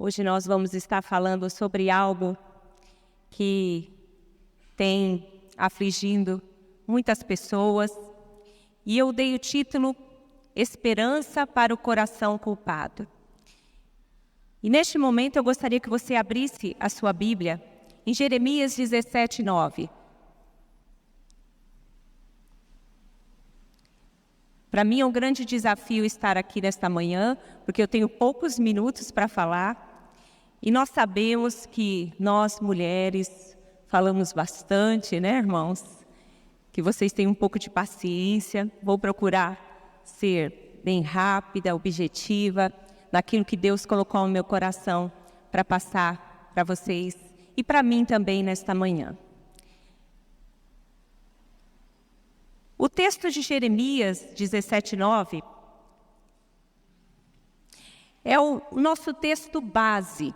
Hoje nós vamos estar falando sobre algo que tem afligindo muitas pessoas. E eu dei o título Esperança para o Coração Culpado. E neste momento eu gostaria que você abrisse a sua Bíblia em Jeremias 17:9. Para mim é um grande desafio estar aqui nesta manhã, porque eu tenho poucos minutos para falar. E nós sabemos que nós, mulheres, falamos bastante, né, irmãos? Que vocês tenham um pouco de paciência. Vou procurar ser bem rápida, objetiva, naquilo que Deus colocou no meu coração para passar para vocês e para mim também nesta manhã. O texto de Jeremias 17:9 é o nosso texto base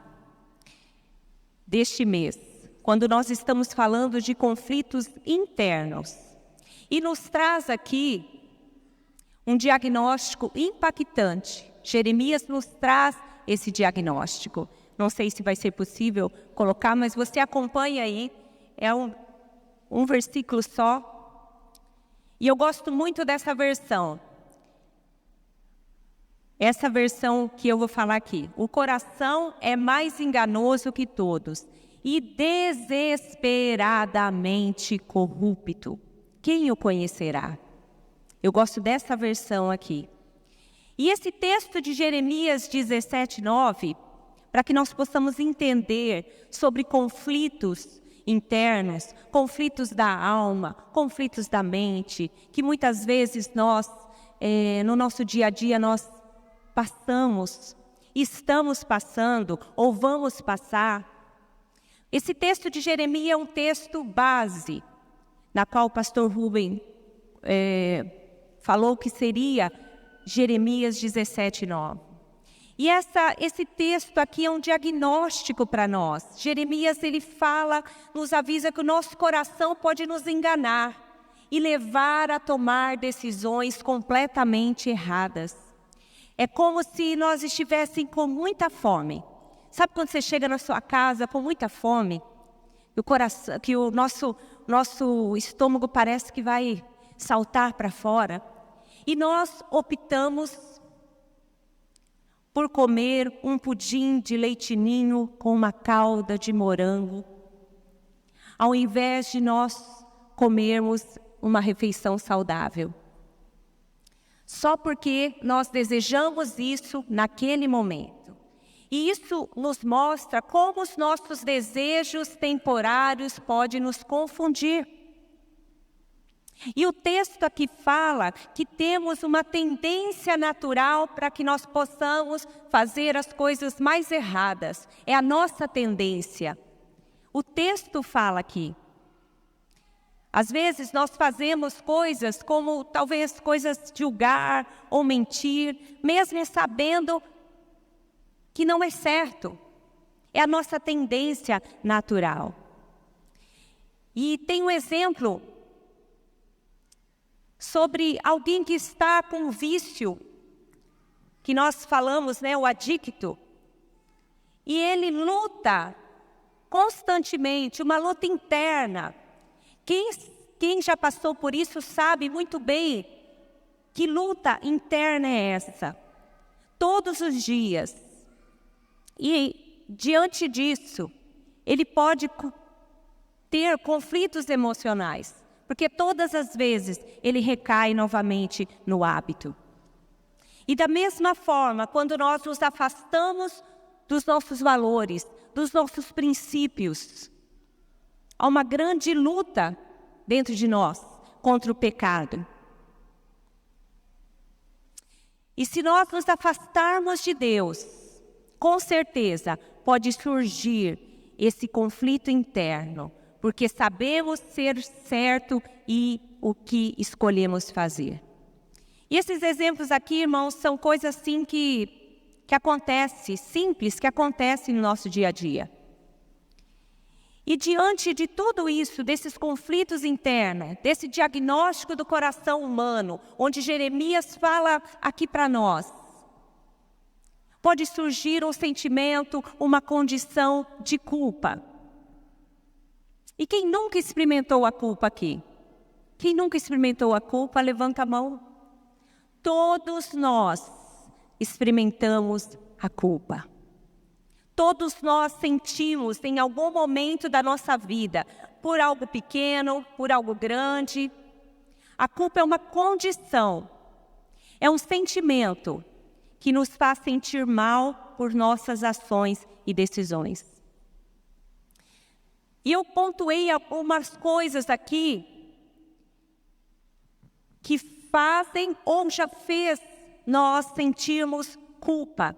deste mês, quando nós estamos falando de conflitos internos. E nos traz aqui um diagnóstico impactante. Jeremias nos traz esse diagnóstico. Não sei se vai ser possível colocar, mas você acompanha aí. É um versículo só. E eu gosto muito dessa versão. Essa versão que eu vou falar aqui. O coração é mais enganoso que todos e desesperadamente corrupto. Quem o conhecerá? Eu gosto dessa versão aqui. E esse texto de Jeremias 17:9, para que nós possamos entender sobre conflitos internos, conflitos da alma, conflitos da mente, que muitas vezes nós, no nosso dia a dia, nós passamos, estamos passando ou vamos passar. Esse texto de Jeremias é um texto base, na qual o pastor Rubem falou que seria Jeremias 17:9. E esse texto aqui é um diagnóstico para nós. Jeremias, ele fala, nos avisa que o nosso coração pode nos enganar e levar a tomar decisões completamente erradas. É como se nós estivéssemos com muita fome. Sabe quando você chega na sua casa com muita fome? Que o nosso estômago parece que vai saltar para fora. E nós optamos por comer um pudim de leite ninho com uma calda de morango, ao invés de nós comermos uma refeição saudável. Só porque nós desejamos isso naquele momento. E isso nos mostra como os nossos desejos temporários podem nos confundir. E o texto aqui fala que temos uma tendência natural para que nós possamos fazer as coisas mais erradas. É a nossa tendência. O texto fala aqui. Às vezes nós fazemos coisas como talvez coisas de julgar ou mentir, mesmo sabendo que não é certo. É a nossa tendência natural. E tem um exemplo sobre alguém que está com um vício, que nós falamos, né, o adicto. E ele luta constantemente, uma luta interna. Quem já passou por isso sabe muito bem que luta interna é essa. Todos os dias. E diante disso, ele pode ter conflitos emocionais. Porque todas as vezes ele recai novamente no hábito. E da mesma forma, quando nós nos afastamos dos nossos valores, dos nossos princípios, há uma grande luta dentro de nós contra o pecado. E se nós nos afastarmos de Deus, com certeza pode surgir esse conflito interno. Porque sabemos ser certo e o que escolhemos fazer. E esses exemplos aqui, irmãos, são coisas assim que acontecem, simples, que acontecem no nosso dia a dia. E diante de tudo isso, desses conflitos internos, desse diagnóstico do coração humano, onde Jeremias fala aqui para nós, Pode surgir um sentimento, uma condição de culpa. E quem nunca experimentou a culpa aqui? Quem nunca experimentou a culpa, levanta a mão. Todos nós experimentamos a culpa. Todos nós sentimos em algum momento da nossa vida, por algo pequeno, por algo grande. A culpa é uma condição, é um sentimento que nos faz sentir mal por nossas ações e decisões. E eu pontuei algumas coisas aqui que fazem ou já fez nós sentirmos culpa.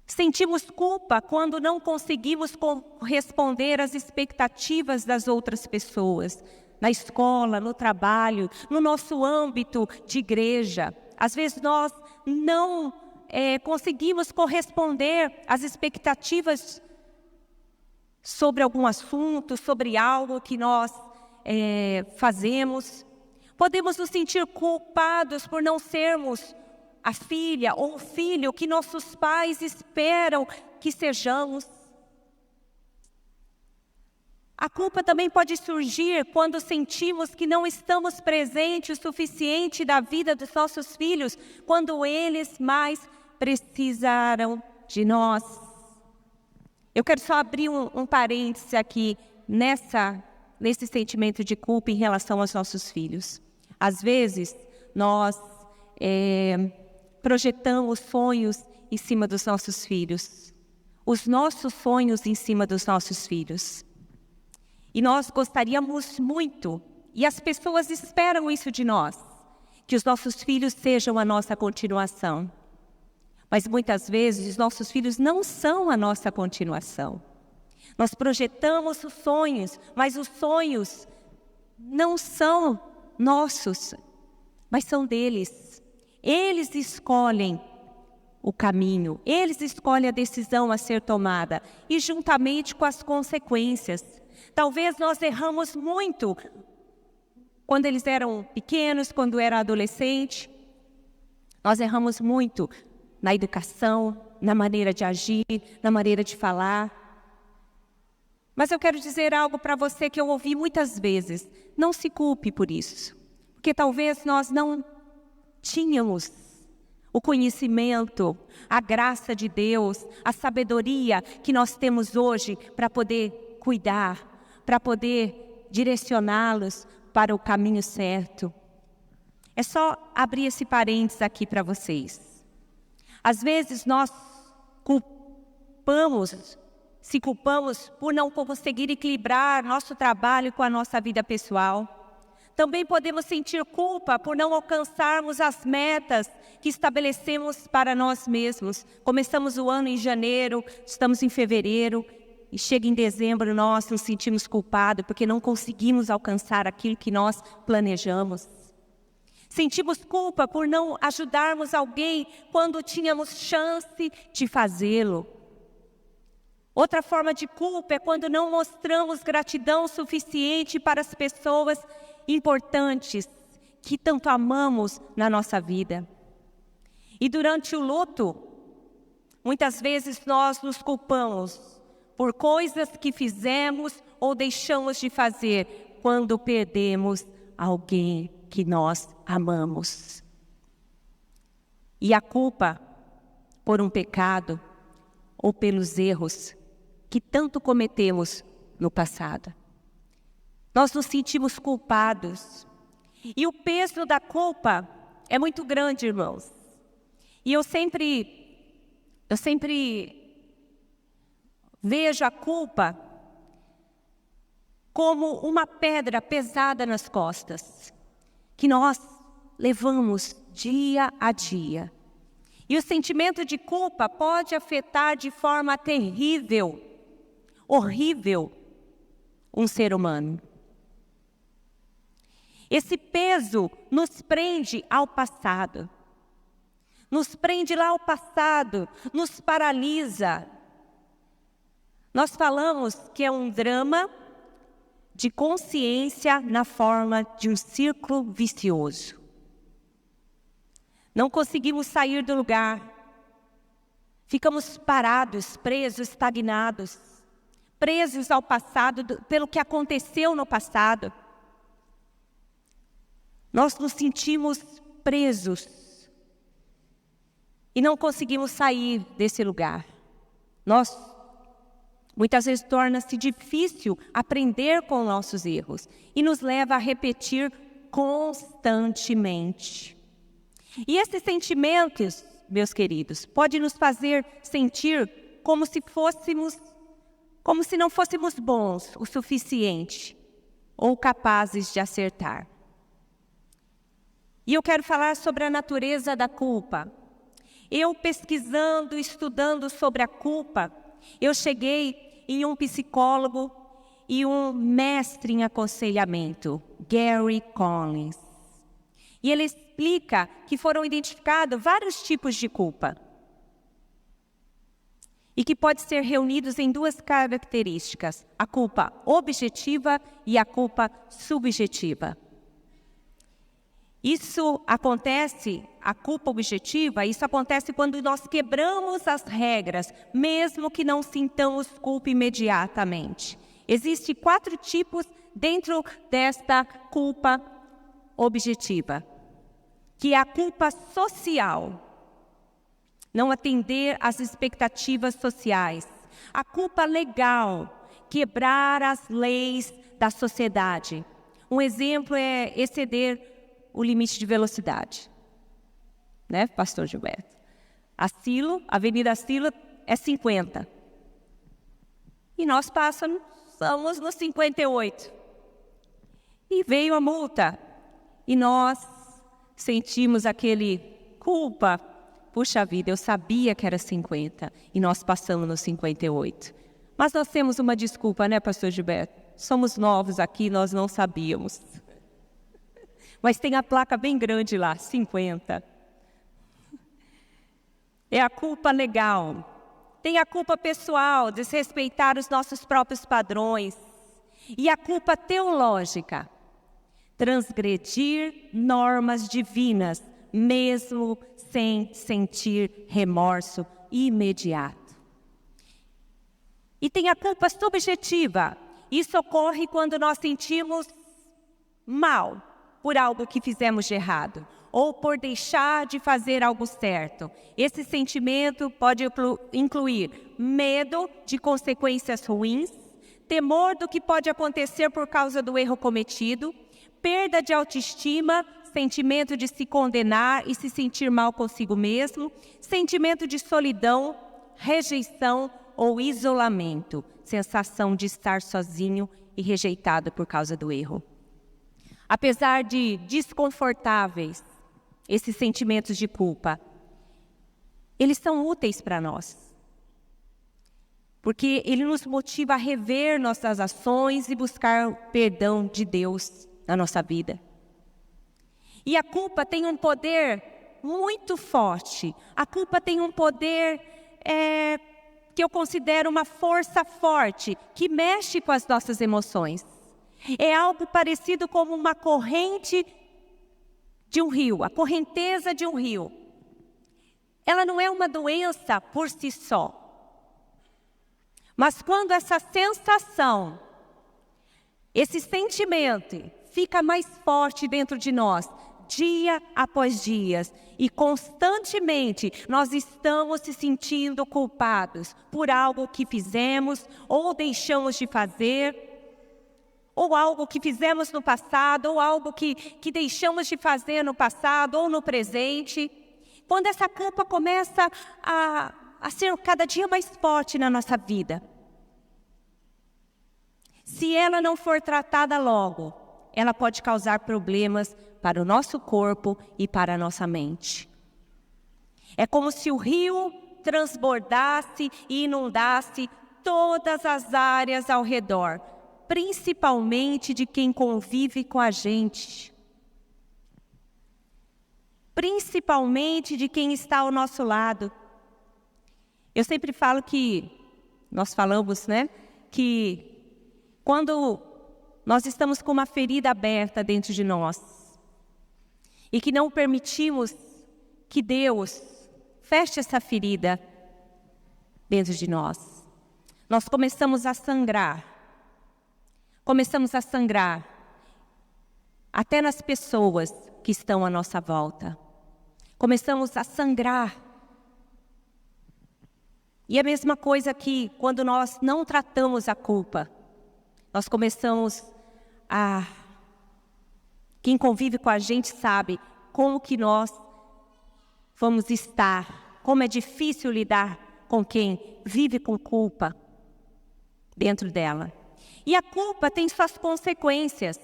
Sentimos culpa quando não conseguimos corresponder às expectativas das outras pessoas, na escola, no trabalho, no nosso âmbito de igreja. Às vezes nós não conseguimos corresponder às expectativas sobre algum assunto, sobre algo que nós fazemos. Podemos nos sentir culpados por não sermos a filha ou o filho que nossos pais esperam que sejamos. A culpa também pode surgir quando sentimos que não estamos presentes o suficiente da vida dos nossos filhos, quando eles mais precisaram de nós. Eu quero só abrir um parêntese aqui nesse sentimento de culpa em relação aos nossos filhos. Às vezes, nós projetamos sonhos em cima dos nossos filhos, os nossos sonhos em cima dos nossos filhos. E nós gostaríamos muito, e as pessoas esperam isso de nós, que os nossos filhos sejam a nossa continuação. Mas muitas vezes os nossos filhos não são a nossa continuação. Nós projetamos os sonhos, mas os sonhos não são nossos, mas são deles. Eles escolhem o caminho, eles escolhem a decisão a ser tomada, e juntamente com as consequências. Talvez nós erramos muito quando eles eram pequenos, quando era adolescente. Nós erramos muito na educação, na maneira de agir, na maneira de falar. Mas eu quero dizer algo para você que eu ouvi muitas vezes. Não se culpe por isso, porque talvez nós não tínhamos o conhecimento, a graça de Deus, a sabedoria que nós temos hoje para poder cuidar, para poder direcioná-los para o caminho certo. É só abrir esse parênteses aqui para vocês. Às vezes nós se culpamos por não conseguir equilibrar nosso trabalho com a nossa vida pessoal. Também podemos sentir culpa por não alcançarmos as metas que estabelecemos para nós mesmos. Começamos o ano em janeiro, estamos em fevereiro, e chega em dezembro nós nos sentimos culpados porque não conseguimos alcançar aquilo que nós planejamos. Sentimos culpa por não ajudarmos alguém quando tínhamos chance de fazê-lo. Outra forma de culpa é quando não mostramos gratidão suficiente para as pessoas importantes que tanto amamos na nossa vida. E durante o luto, muitas vezes nós nos culpamos por coisas que fizemos ou deixamos de fazer quando perdemos alguém que nós amamos. E a culpa por um pecado ou pelos erros que tanto cometemos no passado. Nós nos sentimos culpados. E o peso da culpa é muito grande, irmãos. E eu sempre vejo a culpa como uma pedra pesada nas costas, que nós levamos dia a dia. E o sentimento de culpa pode afetar de forma terrível, horrível, um ser humano. Esse peso nos prende ao passado. Nos prende lá ao passado, nos paralisa. Nós falamos que é um drama de consciência na forma de um círculo vicioso. Não conseguimos sair do lugar. Ficamos parados, presos, estagnados, presos ao passado, pelo que aconteceu no passado. Nós nos sentimos presos e não conseguimos sair desse lugar. Muitas vezes torna-se difícil aprender com nossos erros e nos leva a repetir constantemente. E esses sentimentos, meus queridos, podem nos fazer sentir como se não fôssemos bons o suficiente ou capazes de acertar. E eu quero falar sobre a natureza da culpa. Eu pesquisando, estudando sobre a culpa, eu cheguei em um psicólogo e um mestre em aconselhamento, Gary Collins. E ele explica que foram identificados vários tipos de culpa. E que pode ser reunidos em duas características, a culpa objetiva e a culpa subjetiva. A culpa objetiva, isso acontece quando nós quebramos as regras, mesmo que não sintamos culpa imediatamente. Existem 4 tipos dentro desta culpa objetiva, que é a culpa social, não atender às expectativas sociais. A culpa legal, quebrar as leis da sociedade. Um exemplo é exceder o limite de velocidade, né, pastor Gilberto? A Avenida Silo é 50. E nós passamos no 58. E veio a multa. E nós sentimos aquele culpa. Puxa vida, eu sabia que era 50. E nós passamos no 58. Mas nós temos uma desculpa, né, pastor Gilberto? Somos novos aqui, nós não sabíamos. Mas tem a placa bem grande lá, 50. É a culpa legal. Tem a culpa pessoal, desrespeitar os nossos próprios padrões. E a culpa teológica, transgredir normas divinas, mesmo sem sentir remorso imediato. E tem a culpa subjetiva. Isso ocorre quando nós sentimos mal por algo que fizemos de errado, ou por deixar de fazer algo certo. Esse sentimento pode incluir medo de consequências ruins, temor do que pode acontecer por causa do erro cometido, perda de autoestima, sentimento de se condenar e se sentir mal consigo mesmo, sentimento de solidão, rejeição ou isolamento, sensação de estar sozinho e rejeitado por causa do erro. Apesar de desconfortáveis, esses sentimentos de culpa, eles são úteis para nós. Porque ele nos motiva a rever nossas ações e buscar o perdão de Deus na nossa vida. E a culpa tem um poder muito forte. A culpa tem um poder que eu considero uma força forte, que mexe com as nossas emoções. É algo parecido como uma corrente de um rio, a correnteza de um rio. Ela não é uma doença por si só. Mas quando essa sensação, esse sentimento fica mais forte dentro de nós, dia após dia, e constantemente nós estamos se sentindo culpados por algo que fizemos ou deixamos de fazer, ou algo que fizemos no passado, ou algo que deixamos de fazer no passado ou no presente. Quando essa culpa começa a ser cada dia mais forte na nossa vida, se ela não for tratada logo, ela pode causar problemas para o nosso corpo e para a nossa mente. É como se o rio transbordasse e inundasse todas as áreas ao redor, principalmente de quem convive com a gente. Principalmente de quem está ao nosso lado. Eu sempre falo nós falamos, né, que quando nós estamos com uma ferida aberta dentro de nós e que não permitimos que Deus feche essa ferida dentro de nós. Nós começamos a sangrar até nas pessoas que estão à nossa volta. Começamos a sangrar. E a mesma coisa que quando nós não tratamos a culpa, nós começamos a... Quem convive com a gente sabe como que nós vamos estar, como é difícil lidar com quem vive com culpa dentro dela. E a culpa tem suas consequências.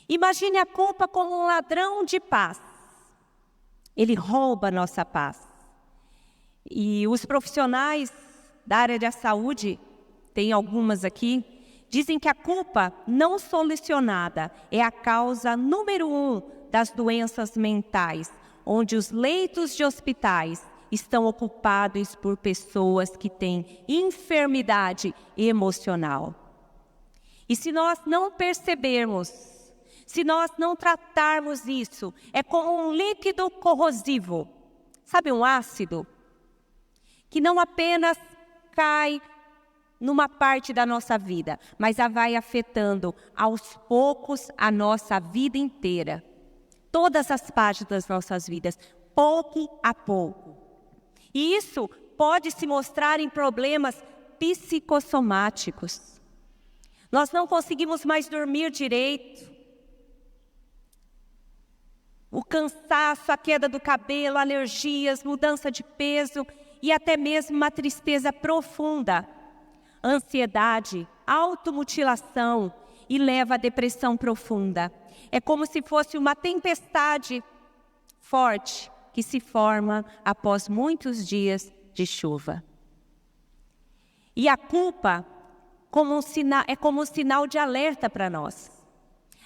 Imagine a culpa como um ladrão de paz. Ele rouba a nossa paz. E os profissionais da área da saúde, tem algumas aqui, dizem que a culpa não solucionada é a causa número 1 das doenças mentais, onde os leitos de hospitais estão ocupados por pessoas que têm enfermidade emocional. E se nós não percebermos, se nós não tratarmos isso, é como um líquido corrosivo. Sabe um ácido? Que não apenas cai numa parte da nossa vida, mas a vai afetando aos poucos a nossa vida inteira. Todas as partes das nossas vidas, pouco a pouco. E isso pode se mostrar em problemas psicossomáticos. Nós não conseguimos mais dormir direito. O cansaço, a queda do cabelo, alergias, mudança de peso e até mesmo uma tristeza profunda, ansiedade, automutilação e leva à depressão profunda. É como se fosse uma tempestade forte que se forma após muitos dias de chuva. E a culpa é como um sinal de alerta para nós.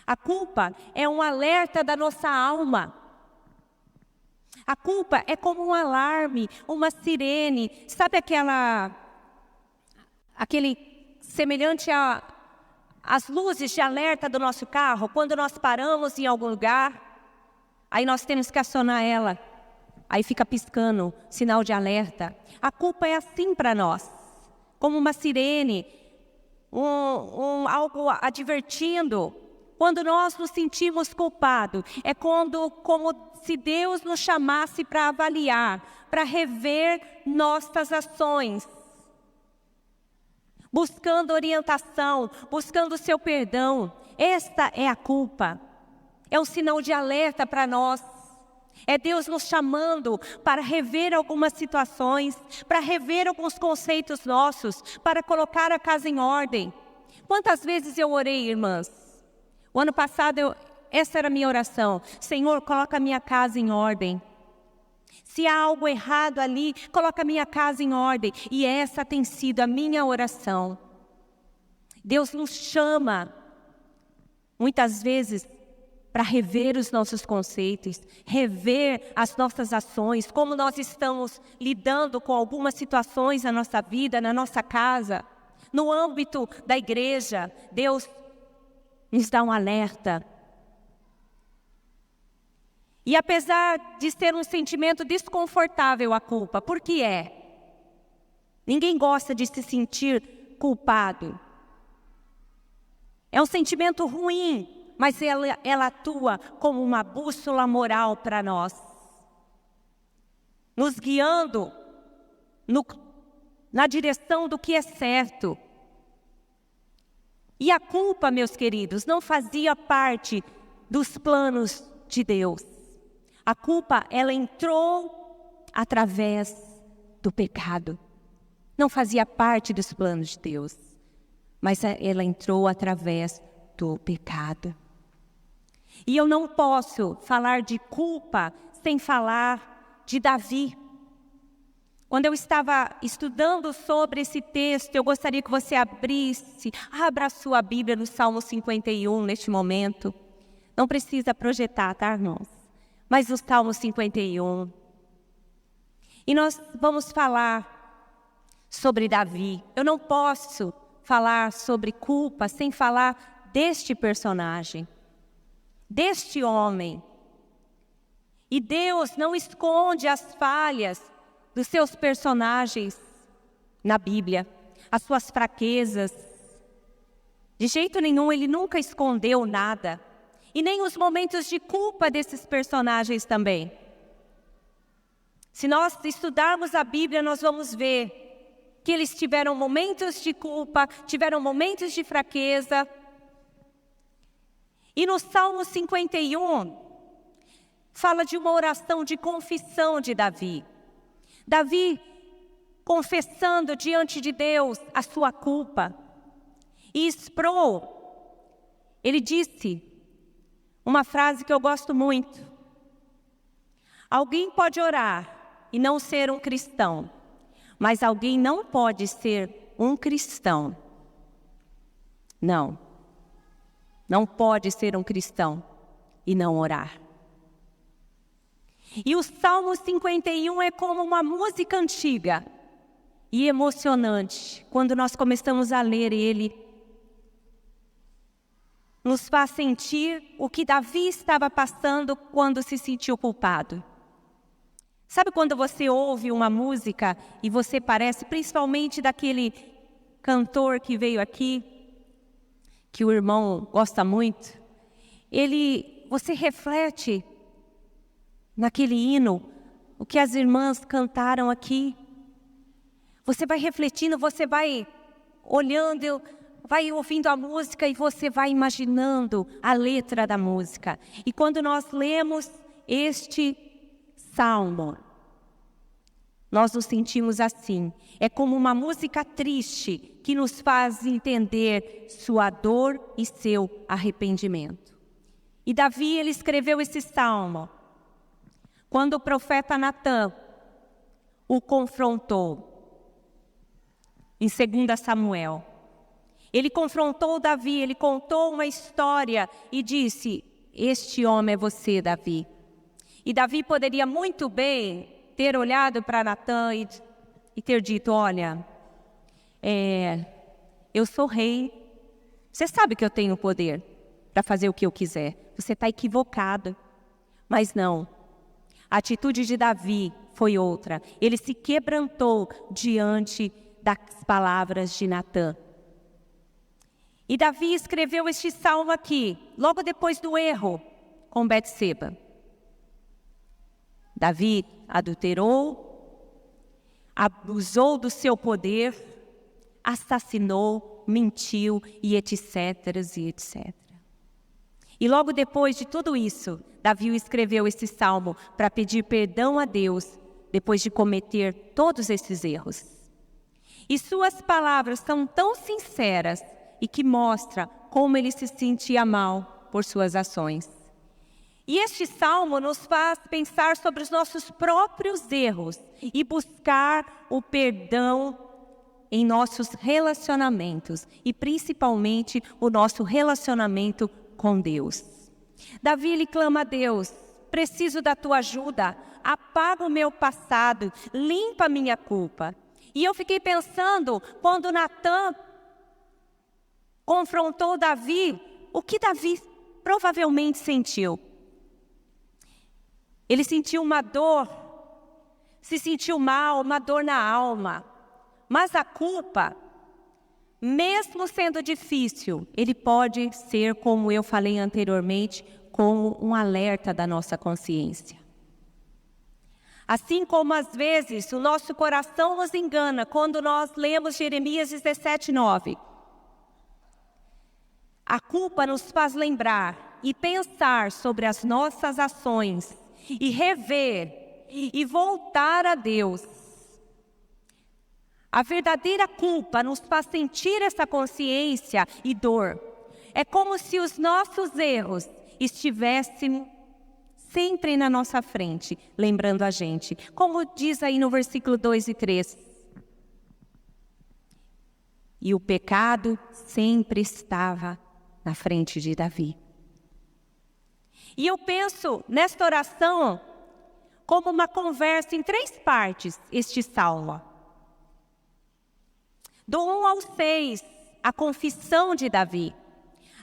A culpa é um alerta da nossa alma. A culpa é como um alarme, uma sirene. Sabe aquele semelhante às luzes de alerta do nosso carro? Quando nós paramos em algum lugar, aí nós temos que acionar ela. Aí fica piscando, sinal de alerta. A culpa é assim para nós, como uma sirene, algo advertindo. Quando nós nos sentimos culpados, é como se Deus nos chamasse para avaliar, para rever nossas ações, buscando orientação, buscando o seu perdão. Esta é a culpa. É um sinal de alerta para nós. É Deus nos chamando para rever algumas situações, para rever alguns conceitos nossos, para colocar a casa em ordem. Quantas vezes eu orei, irmãs? O ano passado, essa era a minha oração. Senhor, coloca a minha casa em ordem. Se há algo errado ali, coloca a minha casa em ordem. E essa tem sido a minha oração. Deus nos chama, muitas vezes, para rever os nossos conceitos, rever as nossas ações, como nós estamos lidando com algumas situações na nossa vida, na nossa casa, no âmbito da igreja. Deus nos dá um alerta. E apesar de ser um sentimento desconfortável a culpa, por que é? Ninguém gosta de se sentir culpado. É um sentimento ruim, mas ela atua como uma bússola moral para nós, nos guiando na direção do que é certo. E a culpa, meus queridos, não fazia parte dos planos de Deus. A culpa, ela entrou através do pecado. Não fazia parte dos planos de Deus, mas ela entrou através do pecado. E eu não posso falar de culpa sem falar de Davi. Quando eu estava estudando sobre esse texto, eu gostaria que você abra a sua Bíblia no Salmo 51 neste momento. Não precisa projetar, tá, irmãos? Mas no Salmo 51. E nós vamos falar sobre Davi. Eu não posso falar sobre culpa sem falar deste personagem, deste homem. E Deus não esconde as falhas dos seus personagens na Bíblia, as suas fraquezas. De jeito nenhum, Ele nunca escondeu nada. E nem os momentos de culpa desses personagens também. Se nós estudarmos a Bíblia, nós vamos ver que eles tiveram momentos de culpa, tiveram momentos de fraqueza. E no Salmo 51, fala de uma oração de confissão de Davi. Davi confessando diante de Deus a sua culpa. E exprou, ele disse uma frase que eu gosto muito. Alguém pode orar e não ser um cristão, mas alguém não pode ser um cristão. Não pode ser um cristão e não orar. E o Salmo 51 é como uma música antiga e emocionante. Quando nós começamos a ler ele, nos faz sentir o que Davi estava passando quando se sentiu culpado. Sabe quando você ouve uma música e você parece, principalmente daquele cantor que veio aqui, que o irmão gosta muito, você reflete naquele hino, o que as irmãs cantaram aqui. Você vai refletindo, você vai olhando, vai ouvindo a música e você vai imaginando a letra da música. E quando nós lemos este salmo, nós nos sentimos assim. É como uma música triste que nos faz entender sua dor e seu arrependimento. E Davi, ele escreveu esse salmo quando o profeta Natã o confrontou em 2 Samuel. Ele confrontou Davi, ele contou uma história e disse: este homem é você, Davi. E Davi poderia muito bem ter olhado para Natã e ter dito: olha, eu sou rei, você sabe que eu tenho poder para fazer o que eu quiser, você está equivocado. Mas não, a atitude de Davi foi outra. Ele se quebrantou diante das palavras de Natã. E Davi escreveu este salmo aqui, logo depois do erro com Betseba. Davi adulterou, abusou do seu poder, assassinou, mentiu e etc. e etc. E logo depois de tudo isso, Davi escreveu esse salmo para pedir perdão a Deus depois de cometer todos esses erros. E suas palavras são tão sinceras e que mostra como ele se sentia mal por suas ações. E este salmo nos faz pensar sobre os nossos próprios erros e buscar o perdão em nossos relacionamentos e principalmente o nosso relacionamento com Deus. Davi, ele clama a Deus: preciso da tua ajuda, apaga o meu passado, limpa a minha culpa. E eu fiquei pensando, quando Natã confrontou Davi, o que Davi provavelmente sentiu? Ele sentiu uma dor, se sentiu mal, uma dor na alma. Mas a culpa, mesmo sendo difícil, ele pode ser, como eu falei anteriormente, como um alerta da nossa consciência. Assim como às vezes o nosso coração nos engana quando nós lemos Jeremias 17:9. A culpa nos faz lembrar e pensar sobre as nossas ações e rever e voltar a Deus. A verdadeira culpa nos faz sentir essa consciência e dor. É como se os nossos erros estivessem sempre na nossa frente, lembrando a gente. Como diz aí no versículo 2 e 3. E o pecado sempre estava na frente de Davi. E eu penso nesta oração como uma conversa em 3 partes, este salmo. Do 1 ao 6, a confissão de Davi.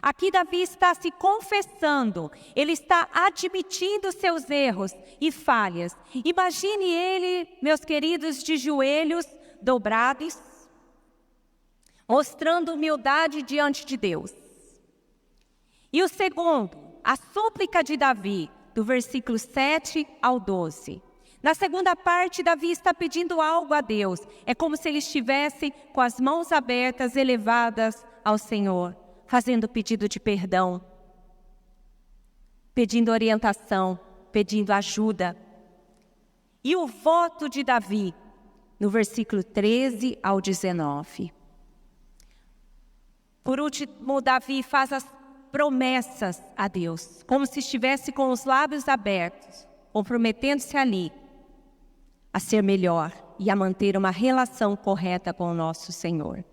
Aqui Davi está se confessando, ele está admitindo seus erros e falhas. Imagine ele, meus queridos, de joelhos dobrados, mostrando humildade diante de Deus. E o segundo, a súplica de Davi, do versículo 7 ao 12. Na segunda parte, Davi está pedindo algo a Deus. É como se ele estivesse com as mãos abertas, elevadas ao Senhor, fazendo pedido de perdão, pedindo orientação, pedindo ajuda. E o voto de Davi, no versículo 13 ao 19. Por último, Davi faz as promessas a Deus, como se estivesse com os lábios abertos, comprometendo-se ali a ser melhor e a manter uma relação correta com o nosso Senhor.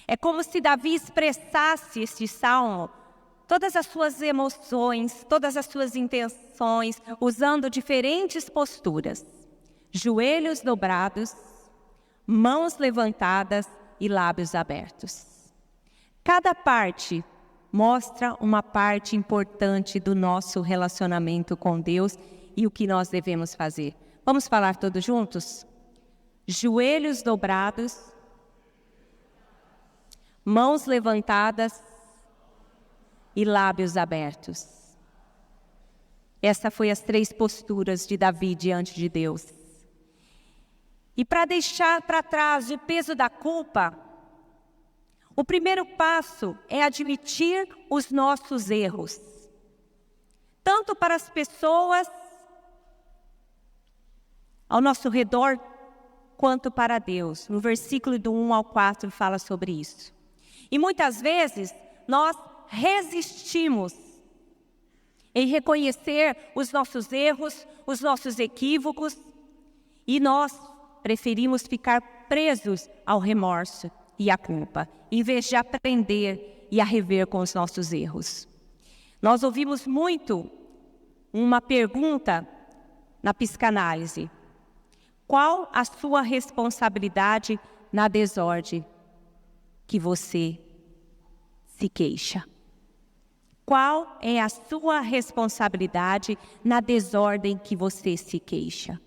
É como se Davi expressasse este salmo, todas as suas emoções, todas as suas intenções, usando diferentes posturas. Joelhos dobrados, mãos levantadas e lábios abertos. Cada parte mostra uma parte importante do nosso relacionamento com Deus e o que nós devemos fazer. Vamos falar todos juntos? Joelhos dobrados, mãos levantadas e lábios abertos. Essa foi as 3 posturas de Davi diante de Deus. E para deixar para trás o peso da culpa, o primeiro passo é admitir os nossos erros, tanto para as pessoas ao nosso redor, quanto para Deus. No versículo do 1 ao 4 fala sobre isso. E muitas vezes nós resistimos em reconhecer os nossos erros, os nossos equívocos, e nós preferimos ficar presos ao remorso e à culpa, em vez de aprender e a rever com os nossos erros. Nós ouvimos muito uma pergunta na psicanálise: qual a sua responsabilidade na desordem que você se queixa? Qual é a sua responsabilidade na desordem que você se queixa?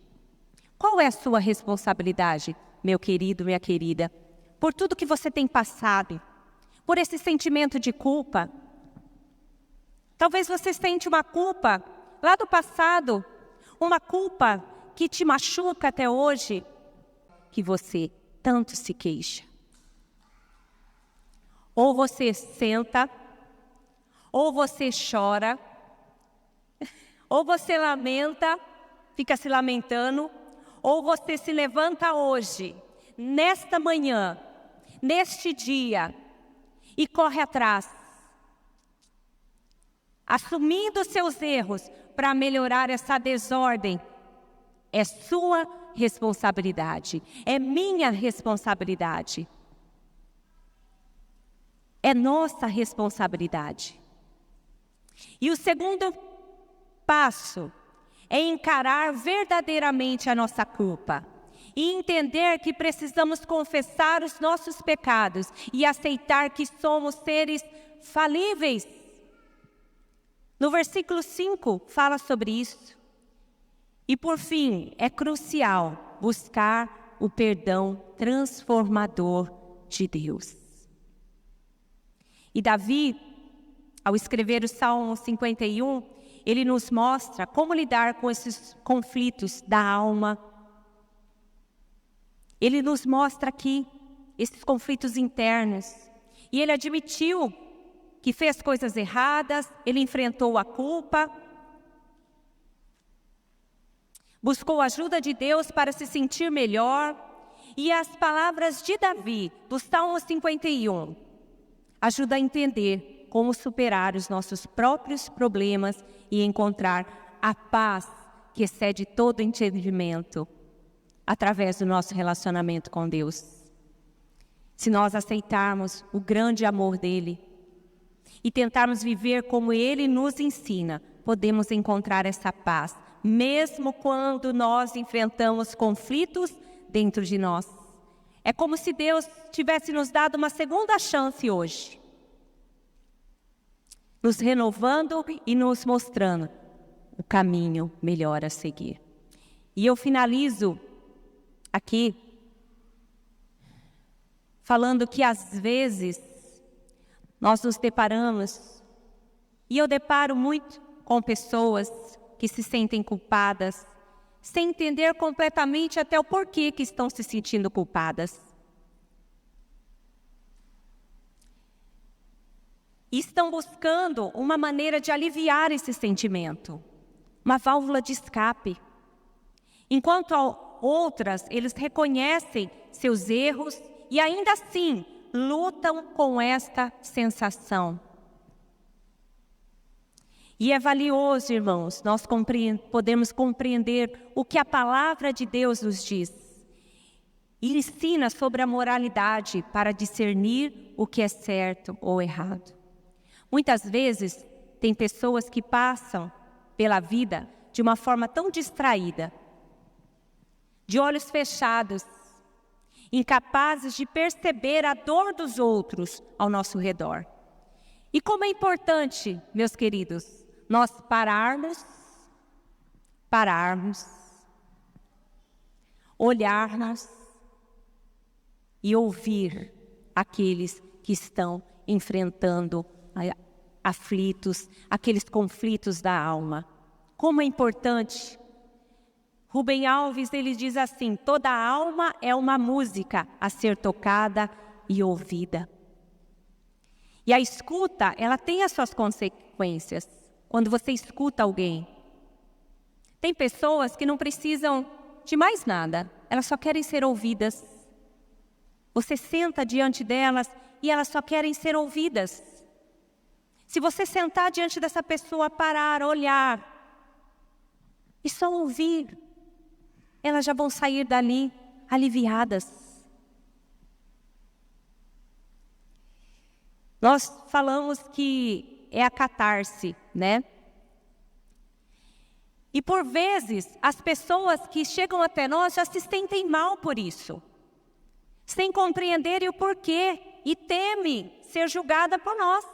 Qual é a sua responsabilidade, meu querido, minha querida, por tudo que você tem passado, por esse sentimento de culpa? Talvez você sente uma culpa lá do passado, uma culpa que te machuca até hoje, que você tanto se queixa. Ou você senta, ou você chora, ou você lamenta, fica se lamentando, ou você se levanta hoje, nesta manhã, neste dia, e corre atrás, assumindo seus erros para melhorar essa desordem. É sua responsabilidade, é minha responsabilidade, é nossa responsabilidade. E o segundo passo é encarar verdadeiramente a nossa culpa e entender que precisamos confessar os nossos pecados e aceitar que somos seres falíveis. No versículo 5 fala sobre isso. E por fim, é crucial buscar o perdão transformador de Deus. E Davi, ao escrever o Salmo 51, ele nos mostra como lidar com esses conflitos da alma. Ele nos mostra aqui esses conflitos internos. E ele admitiu que fez coisas erradas, ele enfrentou a culpa, buscou a ajuda de Deus para se sentir melhor. E as palavras de Davi, do Salmo 51, ajudam a entender como superar os nossos próprios problemas e encontrar a paz que excede todo entendimento através do nosso relacionamento com Deus. Se nós aceitarmos o grande amor dele e tentarmos viver como ele nos ensina, podemos encontrar essa paz, mesmo quando nós enfrentamos conflitos dentro de nós. É como se Deus tivesse nos dado uma segunda chance hoje. nos renovando e nos mostrando o caminho melhor a seguir. E eu finalizo aqui falando que às vezes nós nos deparamos, e eu deparo muito com pessoas que se sentem culpadas, sem entender completamente até o porquê que estão se sentindo culpadas. E estão buscando uma maneira de aliviar esse sentimento, uma válvula de escape. Enquanto outras, eles reconhecem seus erros e ainda assim lutam com esta sensação. E é valioso, irmãos, nós podemos compreender o que a palavra de Deus nos diz. E ensina sobre a moralidade para discernir o que é certo ou errado. Muitas vezes, tem pessoas que passam pela vida de uma forma tão distraída, de olhos fechados, incapazes de perceber a dor dos outros ao nosso redor. E como é importante, meus queridos, nós pararmos, olharmos e ouvir aqueles que estão enfrentando aflitos, aqueles conflitos da alma. Como é importante. Rubem Alves, ele diz assim: toda alma é uma música a ser tocada e ouvida. E a escuta, ela tem as suas consequências. Quando você escuta alguém, tem pessoas que não precisam de mais nada, elas só querem ser ouvidas. Você senta diante delas e elas só querem ser ouvidas. Se você sentar diante dessa pessoa, parar, olhar e só ouvir, elas já vão sair dali aliviadas. Nós falamos que é a catarse, né? E por vezes, as pessoas que chegam até nós já se sentem mal por isso, sem compreenderem o porquê, e temem ser julgada por nós.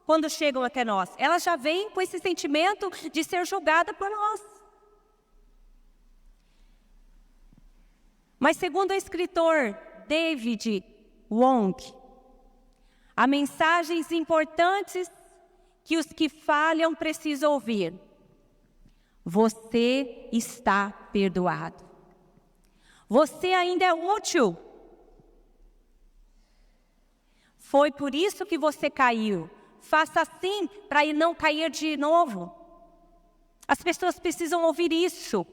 Quando chegam até nós, elas já vêm com esse sentimento de ser julgada por nós. Mas segundo o escritor David Wong, há mensagens importantes que os que falham precisam ouvir. Você está perdoado. Você ainda é útil. Foi por isso que você caiu. Faça assim para não cair de novo. As pessoas precisam ouvir isso.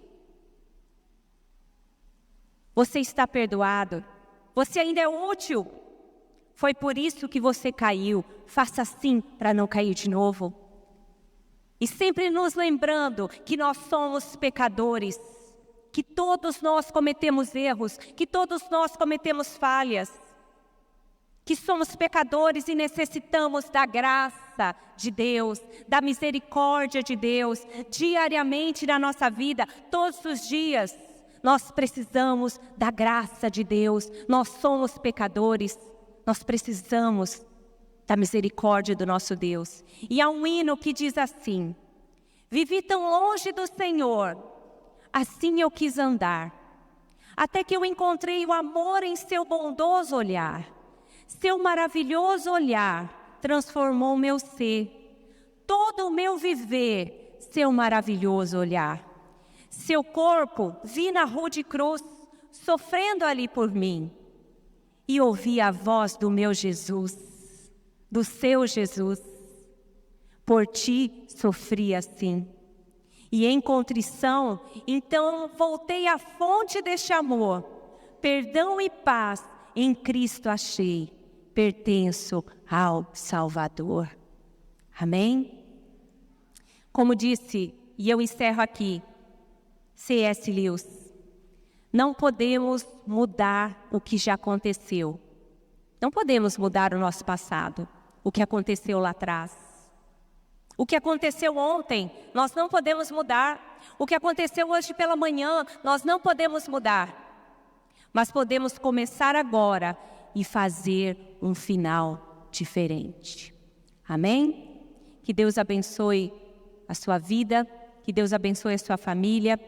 Você está perdoado. Você ainda é útil. Foi por isso que você caiu. Faça assim para não cair de novo. E sempre nos lembrando que nós somos pecadores, que todos nós cometemos erros, que todos nós cometemos falhas, que somos pecadores e necessitamos da graça de Deus, da misericórdia de Deus, diariamente na nossa vida, todos os dias. Nós precisamos da graça de Deus, nós somos pecadores, nós precisamos da misericórdia do nosso Deus. E há um hino que diz assim: vivi tão longe do Senhor, assim eu quis andar, até que eu encontrei o amor em seu bondoso olhar. Seu maravilhoso olhar transformou meu ser, todo o meu viver, seu maravilhoso olhar. Seu corpo vi na rude cruz, sofrendo ali por mim, e ouvi a voz do meu Jesus, do seu Jesus. Por ti sofri assim. E em contrição, então voltei à fonte deste amor. Perdão e paz em Cristo achei. Pertenço ao Salvador. Amém? Como disse, e eu encerro aqui, C.S. Lewis, não podemos mudar o que já aconteceu. Não podemos mudar o nosso passado, o que aconteceu lá atrás. O que aconteceu ontem, nós não podemos mudar. O que aconteceu hoje pela manhã, nós não podemos mudar. Mas podemos começar agora e fazer um final diferente. Amém? Que Deus abençoe a sua vida, que Deus abençoe a sua família.